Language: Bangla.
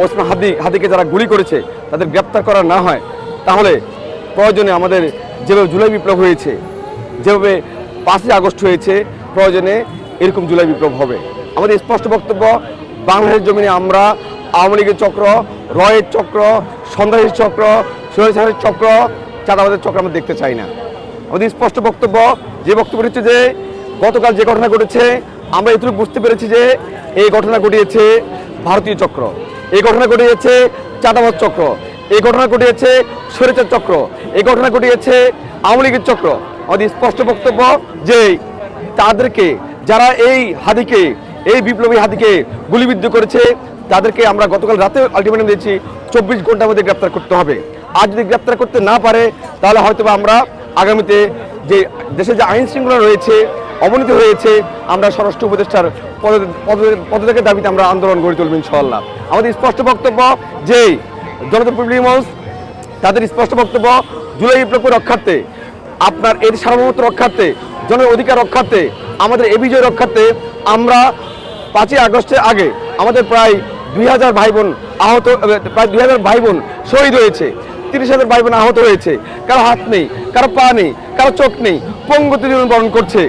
ওসমান হাদিকে যারা গুলি করেছে তাদের গ্রেপ্তার করা না হয়, তাহলে প্রয়োজনে আমাদের যেভাবে জুলাই বিপ্লব হয়েছে, যেভাবে 5ই আগস্ট হয়েছে, প্রয়োজনে এরকম জুলাই বিপ্লব হবে। আমাদের স্পষ্ট বক্তব্য, বাংলাদেশের জমিনে আমরা আওয়ামী লীগের চক্র, রয়ের চক্র, সন্ত্রাসী চক্র, স্বৈরাচারের চক্র, চাঁদাবাদের চক্র আমরা দেখতে চাই না। আমাদের স্পষ্ট বক্তব্য, যে বক্তব্য হচ্ছে যে গতকাল যে ঘটনা ঘটেছে, আমরা এটুকু বুঝতে পেরেছি যে এই ঘটনা ঘটিয়েছে ভারতীয় চক্র, এই ঘটনা ঘটিয়েছে চাঁদাবাজ চক্র, এই ঘটনা ঘটিয়েছে স্বৈরাচার চক্র, এই ঘটনা ঘটিয়েছে আওয়ামী লীগের চক্র। আমাদের স্পষ্ট বক্তব্য যে তাদেরকে, যারা এই বিপ্লবী হাদিকে গুলিবিদ্ধ করেছে, তাদেরকে আমরা গতকাল রাতে আলটিমেটাম দিয়েছি 24 ঘন্টার মধ্যে গ্রেপ্তার করতে হবে। আর যদি গ্রেপ্তার করতে না পারে, তাহলে হয়তো আমরা আগামীতে যে দেশে যে আইন শৃঙ্খলা রয়েছে, অবনতি হয়েছে, আমরা স্বরাষ্ট্র উপদেষ্টার পদত্যাগের দাবিতে আমরা আন্দোলন গড়ে তুলব ইনশাআল্লাহ। আমাদের স্পষ্ট বক্তব্য যে জনতা পিপলিং মঞ্চ, তাদের স্পষ্ট বক্তব্য, জুলাই বিপ্লব রক্ষার্থে, আপনার এর সার্বভৌমত্ব রক্ষার্থে, জনের অধিকার রক্ষার্থে, আমাদের এ বিজয় রক্ষার্থে আমরা 5ই আগস্টের আগে আমাদের প্রায় 2000 ভাই বোন আহত, প্রায় 2000 ভাই বোন শহীদ হয়েছে, 30,000 ভাই বোন আহত হয়েছে, কারো হাত নেই, কারো পা নেই, কারো চোখ নেই, পঙ্গুত্ব জীবন বরণ করছে।